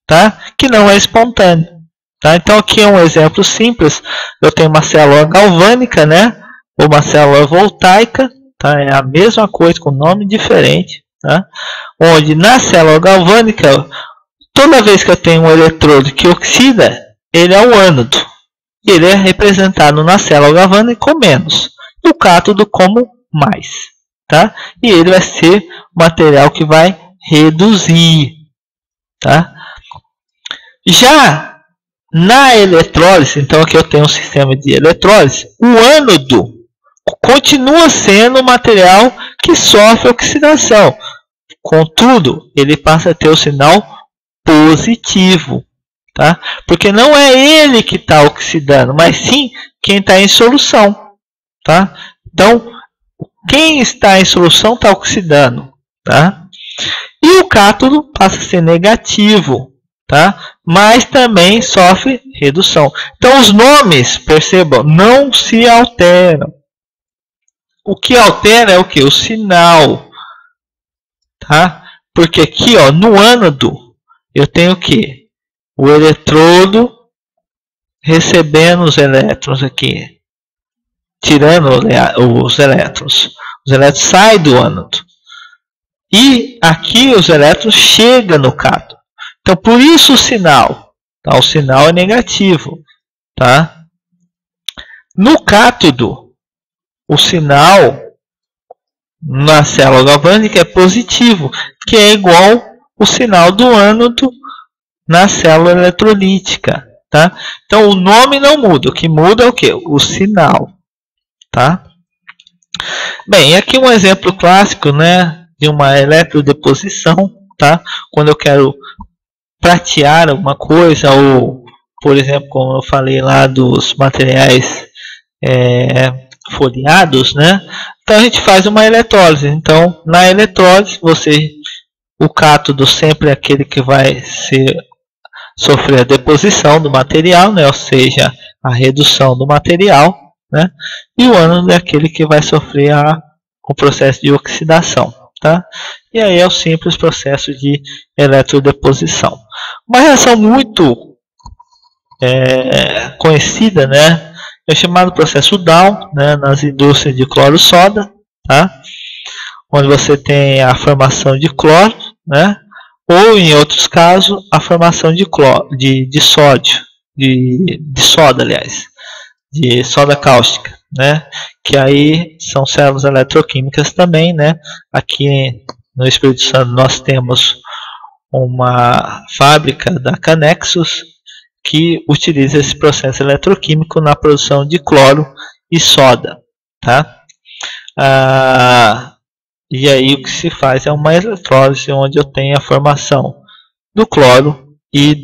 tá? Que não é espontânea. Tá? Então aqui é um exemplo simples. Eu tenho uma célula galvânica, né? Ou uma célula voltaica, tá? É a mesma coisa com nome diferente, tá? Onde na célula galvânica, toda vez que eu tenho um eletrodo que oxida, ele é o ânodo. E ele é representado na célula galvânica com menos. E o cátodo como mais, tá? E ele vai ser o material que vai reduzir, tá? Já na eletrólise, então aqui eu tenho um sistema de eletrólise, o ânodo continua sendo um material que sofre oxidação. Contudo, ele passa a ter o sinal positivo, tá? Porque não é ele que está oxidando, mas sim quem está em solução, tá? Então, quem está em solução está oxidando, tá? E o cátodo passa a ser negativo, tá? Mas também sofre redução. Então os nomes, percebam, não se alteram. O que altera é o que? O sinal, tá? Porque aqui, ó, no ânodo eu tenho o que? O eletrodo recebendo os elétrons aqui, tirando os elétrons. Os elétrons saem do ânodo. E aqui os elétrons chegam no cátodo. Então, por isso o sinal. Tá? O sinal é negativo. Tá? No cátodo, o sinal na célula galvânica é positivo, que é igual o sinal do ânodo na célula eletrolítica. Tá? Então, o nome não muda. O que muda é o quê? O sinal. Tá? Bem, aqui um exemplo clássico, né, de uma eletrodeposição. Tá? Quando eu quero pratear alguma coisa, ou, por exemplo, como eu falei lá dos materiais foliados, né? Então a gente faz uma eletrólise. Então, na eletrólise, o cátodo sempre é aquele que vai sofrer a deposição do material, né? Ou seja, a redução do material, né? E o ânodo é aquele que vai sofrer o processo de oxidação. Tá? E aí é o simples processo de eletrodeposição. Uma reação muito conhecida, né, é chamado processo Down, né, nas indústrias de cloro-soda, tá? Onde você tem a formação de cloro, né, ou em outros casos a formação de sódio, de soda, aliás, de soda cáustica, né? Que aí são células eletroquímicas também, né? Aqui no Espírito Santo nós temos uma fábrica da Canexus que utiliza esse processo eletroquímico na produção de cloro e soda, tá? E aí o que se faz é uma eletrólise onde eu tenho a formação do cloro e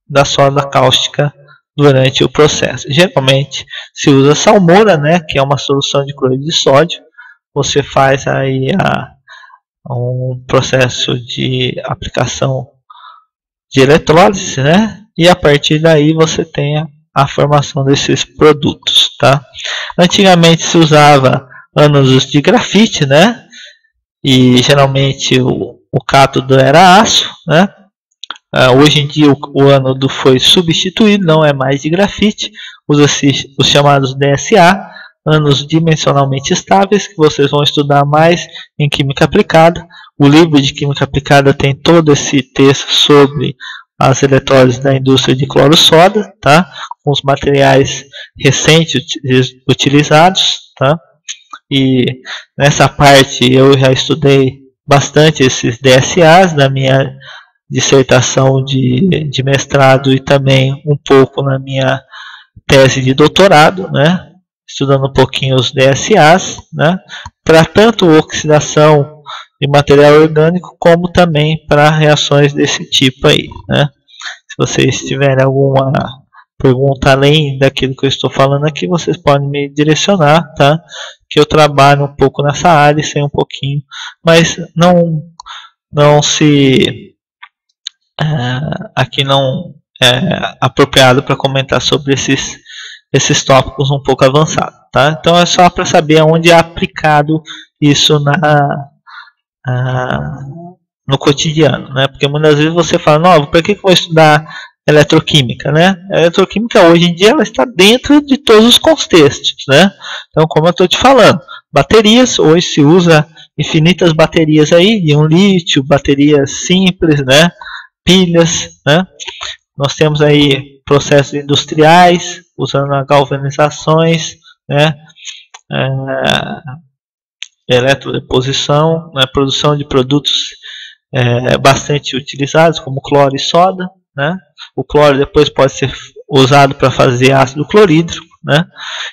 da soda cáustica durante o processo. Geralmente se usa salmoura, né, que é uma solução de cloreto de sódio. Você faz aí um processo de aplicação de eletrólise, né, e a partir daí você tem a formação desses produtos, tá? Antigamente se usava ânodos de grafite, né, e geralmente o cátodo era aço, né? Hoje em dia o ânodo foi substituído, não é mais de grafite, usa-se os chamados DSA, ânodos dimensionalmente estáveis, que vocês vão estudar mais em Química Aplicada. O livro de Química Aplicada tem todo esse texto sobre as eletrólises da indústria de cloro-soda, tá? Com os materiais recentes utilizados, tá? E nessa parte eu já estudei bastante esses DSAs na minha dissertação de mestrado e também um pouco na minha tese de doutorado, né? Estudando um pouquinho os DSAs, né? Para tanto oxidação de material orgânico como também para reações desse tipo aí, né? Se vocês tiverem alguma pergunta além daquilo que eu estou falando aqui, vocês podem me direcionar, tá? Que eu trabalho um pouco nessa área, sei um pouquinho, mas não se aqui não é apropriado para comentar sobre esses tópicos um pouco avançados, tá? Então é só para saber onde é aplicado isso no cotidiano, né? Porque muitas vezes você fala, não, para que eu vou estudar eletroquímica, né? A eletroquímica hoje em dia ela está dentro de todos os contextos, né? Então, como eu estou te falando, baterias, hoje se usa infinitas baterias aí, íon lítio, baterias simples, né? Pilhas, né? Nós temos aí processos industriais, usando galvanizações, né? Eletrodeposição, né? Produção de produtos bastante utilizados, como cloro e soda, né? O cloro depois pode ser usado para fazer ácido clorídrico, né?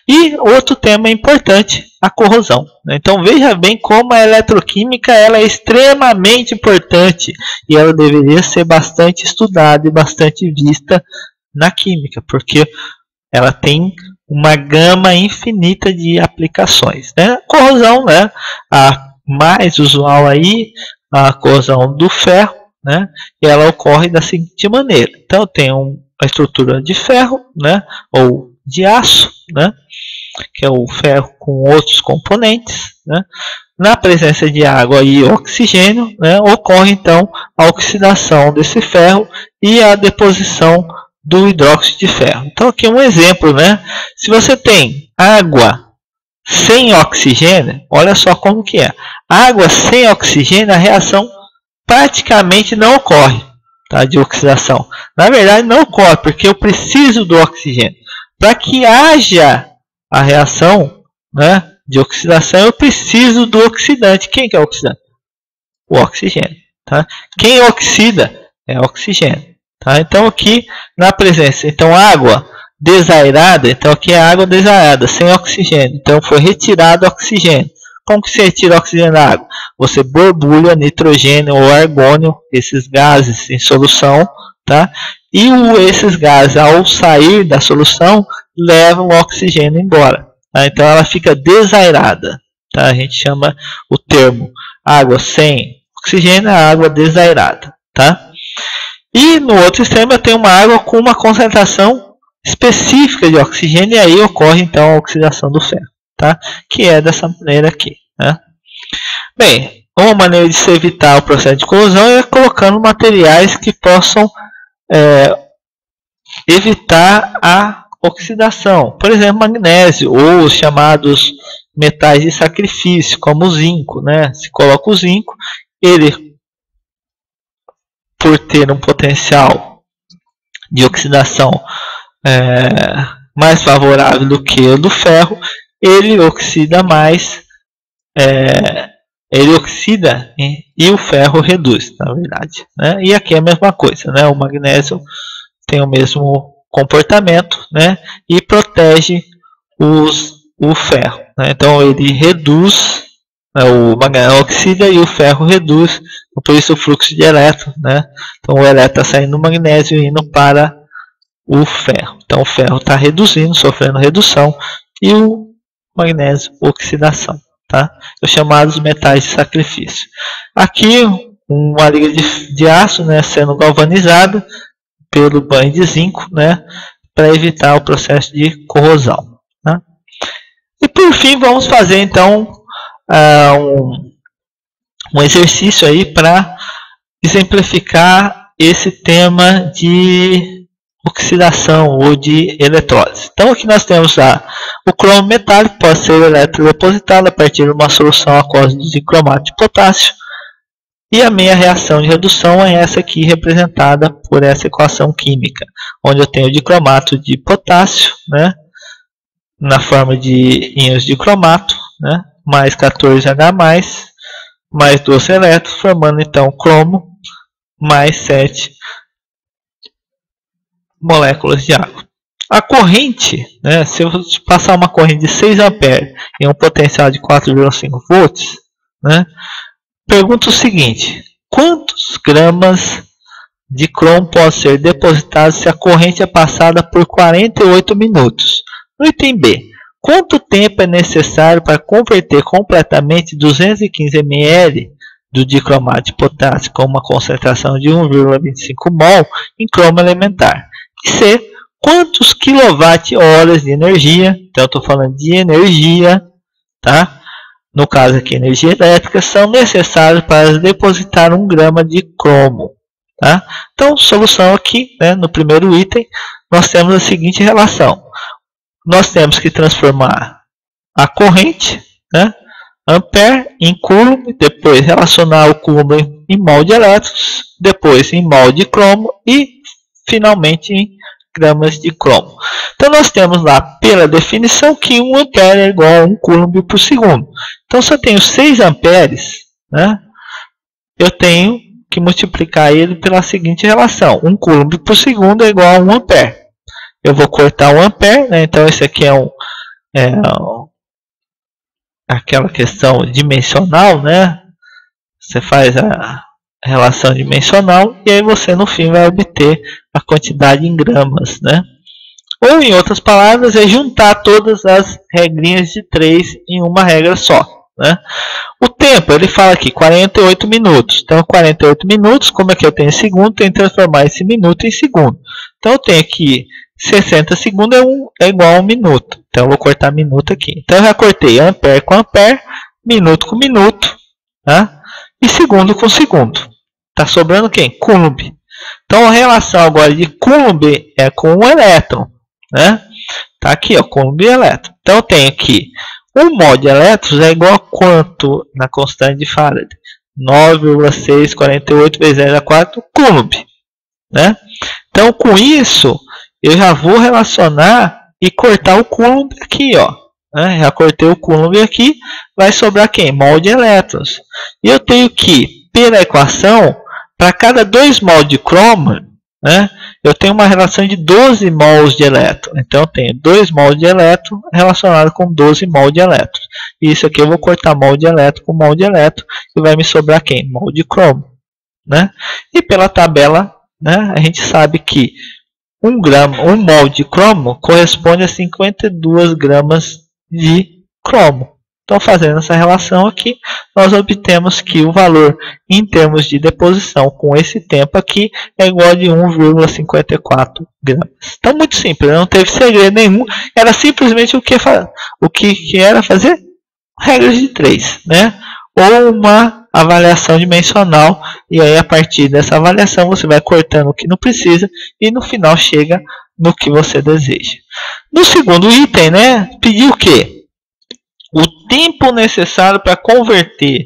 E outro tema importante, a corrosão, né? Então veja bem como a eletroquímica ela é extremamente importante e ela deveria ser bastante estudada e bastante vista na química, porque ela tem uma gama infinita de aplicações, né? Corrosão, né? A mais usual aí, a corrosão do ferro, né? E ela ocorre da seguinte maneira. Então tem uma estrutura de ferro, né? Ou de aço, né? Que é o ferro com outros componentes, né? Na presença de água e oxigênio, né? Ocorre então a oxidação desse ferro e a deposição do hidróxido de ferro. Então aqui um exemplo, né? Se você tem água sem oxigênio, olha só como que é. Água sem oxigênio, a reação praticamente não ocorre, tá? De oxidação. Na verdade não ocorre, porque eu preciso do oxigênio. Para que haja a reação, né, de oxidação, eu preciso do oxidante. Quem que é o oxidante? O oxigênio. Tá? Quem oxida é o oxigênio. Tá? Então aqui na presença, então água desairada, então aqui é água desairada, sem oxigênio. Então foi retirado o oxigênio. Como que se retira o oxigênio da água? Você borbulha nitrogênio ou argônio, esses gases em solução, tá? E esses gases, ao sair da solução, levam o oxigênio embora. Tá? Então ela fica desairada. Tá? A gente chama o termo água sem oxigênio, a água desairada. Tá? E no outro extremo eu tenho uma água com uma concentração específica de oxigênio, e aí ocorre então a oxidação do ferro. Tá? Que é dessa maneira aqui. Né? Bem, uma maneira de se evitar o processo de corrosão é colocando materiais que possam evitar a oxidação. Por exemplo, magnésio ou os chamados metais de sacrifício, como o zinco. Né? Se coloca o zinco, ele, por ter um potencial de oxidação mais favorável do que o do ferro, ele oxida mais, ele oxida e o ferro reduz, na verdade, né? E aqui é a mesma coisa, né? O magnésio tem o mesmo comportamento, né? E protege o ferro, né? Então ele reduz, né? O magnésio oxida e o ferro reduz, por isso o fluxo de elétron, né? Então o elétron está saindo do magnésio e indo para o ferro. Então o ferro está reduzindo, sofrendo redução, e o magnésio oxidação, tá? Os chamados metais de sacrifício. Aqui uma liga de aço, né, sendo galvanizada pelo banho de zinco, né, para evitar o processo de corrosão, né? E por fim vamos fazer então um exercício aí para exemplificar esse tema de oxidação ou de eletrólise. Então aqui nós temos o cromo metálico, pode ser eletrodepositado a partir de uma solução aquosa de cromato de potássio, e a minha reação de redução é essa aqui, representada por essa equação química, onde eu tenho dicromato de potássio, né, na forma de íons de cromato, né, mais 14H+, mais 12 elétrons, formando então cromo mais 7 moléculas de água. A corrente, né, se eu passar uma corrente de 6 A em um potencial de 4,5 volts, né, pergunta o seguinte: quantos gramas de cromo podem ser depositados se a corrente é passada por 48 minutos? No item B, quanto tempo é necessário para converter completamente 215 ml do dicromato de potássio com uma concentração de 1,25 mol em cromo elementar? E C, quantos kWh de energia, então eu estou falando de energia, tá? No caso aqui, energia elétrica, são necessários para depositar 1 grama de cromo, tá? Então, solução aqui, né, no primeiro item, nós temos a seguinte relação. Nós temos que transformar a corrente, né, ampere em coulomb, depois relacionar o coulomb em mol de elétrons, depois em mol de cromo e finalmente em gramas de cromo. Então nós temos lá pela definição que 1 ampere é igual a 1 coulomb por segundo. Então se eu tenho 6 amperes, né, eu tenho que multiplicar ele pela seguinte relação: 1 coulomb por segundo é igual a 1 ampere. Eu vou cortar 1 ampere, né, então esse aqui é aquela questão dimensional, né? Você faz a relação dimensional e aí você no fim vai obter a quantidade em gramas, né? Ou em outras palavras, é juntar todas as regrinhas de 3 em uma regra só, né? O tempo, ele fala aqui 48 minutos. Então 48 minutos, como é que eu tenho segundo, tenho que transformar esse minuto em segundo. Então eu tenho aqui 60 segundos é igual a 1 minuto. Então eu vou cortar minuto aqui. Então eu já cortei ampere com ampere, minuto com minuto, tá? E segundo com segundo. Está sobrando quem? Coulomb. Então a relação agora de coulomb é com o elétron, né? Tá aqui, ó, coulomb e elétron. Então eu tenho aqui 1 mol de elétrons é igual a quanto na constante de Faraday? 9,648 vezes 10 a 4 coulomb, né? Então com isso eu já vou relacionar e cortar o coulomb aqui, ó. Né? Já cortei o coulomb aqui, vai sobrar quem? Mol de elétrons. E eu tenho que, pela equação, para cada 2 mol de cromo, né, eu tenho uma relação de 12 mols de elétron. Então eu tenho 2 mols de elétron relacionado com 12 mol de elétrons. E isso aqui eu vou cortar mol de elétron com mol de elétron e vai me sobrar quem? Mol de cromo, né? E pela tabela, né, a gente sabe que 1 mol de cromo corresponde a 52 gramas de cromo. Então, fazendo essa relação aqui, nós obtemos que o valor em termos de deposição com esse tempo aqui é igual a de 1,54 gramas. Então, muito simples, não teve segredo nenhum. Era simplesmente o que era fazer regras de 3, né? Ou uma avaliação dimensional, e aí a partir dessa avaliação você vai cortando o que não precisa e no final chega no que você deseja. No segundo item, né, pediu o quê? O tempo necessário para converter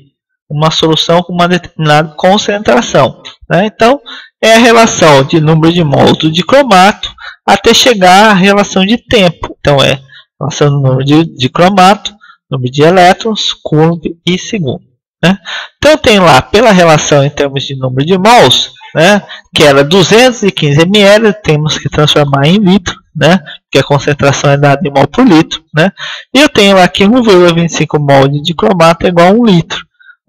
uma solução com uma determinada concentração, né? Então, é a relação de número de mols do dicromato até chegar à relação de tempo. Então, é a relação do número de dicromato, número de elétrons, Coulomb e segundo, né? Então, eu tenho lá, pela relação em termos de número de mols, né, que era 215 ml, temos que transformar em litro, né, porque a concentração é dada em mol por litro, né, e eu tenho aqui 1,25 mol de dicromato é igual a 1 litro.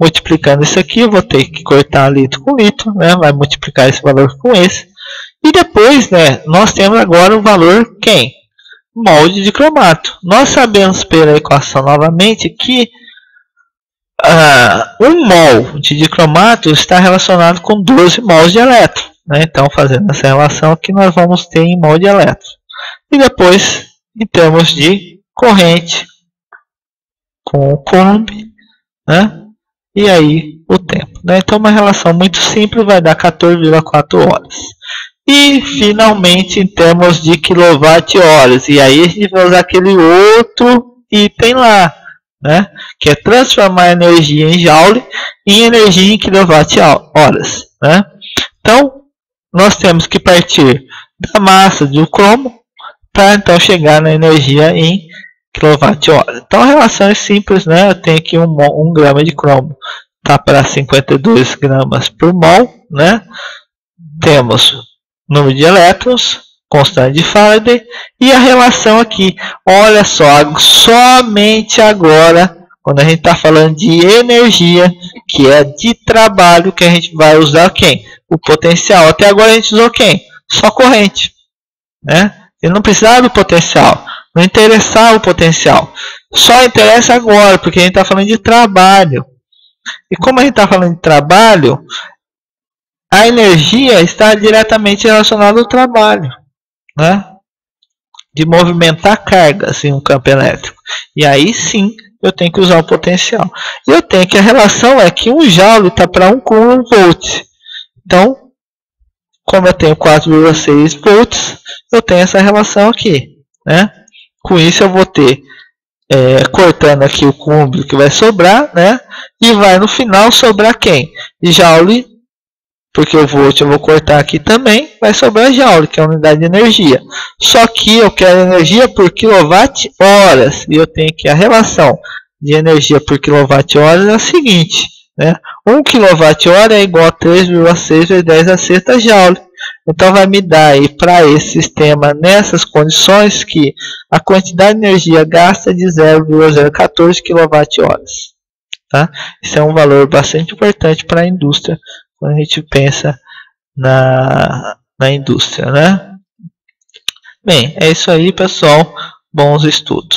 Multiplicando isso aqui, eu vou ter que cortar litro com litro, né, vai multiplicar esse valor com esse. E depois, né, nós temos agora o valor quem? Mol de dicromato. Nós sabemos pela equação novamente que 1 mol de dicromato está relacionado com 12 mols de elétron, né? Então, fazendo essa relação aqui, nós vamos ter em mol de elétron. E depois, em termos de corrente, com o Coulomb, né? E aí o tempo, né? Então, uma relação muito simples vai dar 14,4 horas. E, finalmente, em termos de quilowatt-horas. E aí a gente vai usar aquele outro item lá, né, que é transformar a energia em joule em energia em quilowatt-horas, né? Então, nós temos que partir da massa do cromo para então chegar na energia em quilowatt-hora. Então, a relação é simples, né? Eu tenho aqui 1 grama de cromo tá para 52 gramas por mol, né? Temos número de elétrons, constante de Faraday, e a relação aqui, olha só, somente agora, quando a gente está falando de energia, que é de trabalho, que a gente vai usar quem? O potencial. Até agora a gente usou quem? Só corrente, né? Ele não precisava do potencial, não interessava o potencial. Só interessa agora, porque a gente está falando de trabalho. E como a gente está falando de trabalho, a energia está diretamente relacionada ao trabalho, né? De movimentar cargas em um campo elétrico. E aí sim eu tenho que usar o potencial. E eu tenho que a relação é que 1 joule está para 1 coulomb volt. Então, como eu tenho 4,6 volts, eu tenho essa relação aqui, né? Com isso eu vou ter, cortando aqui o coulomb que vai sobrar, né? E vai no final sobrar quem? Joule, porque o volt eu vou cortar aqui também, vai sobrar joule, que é a unidade de energia. Só que eu quero energia por quilowatt-horas, e eu tenho que a relação de energia por quilowatt-horas é a seguinte, né? 1 kWh é igual a 3,6 vezes 10 a sexta joule. Então vai me dar aí para esse sistema, nessas condições, que a quantidade de energia gasta é de 0,014 kWh. Tá? Isso é um valor bastante importante para a indústria, quando a gente pensa na indústria, né? Bem, é isso aí, pessoal. Bons estudos.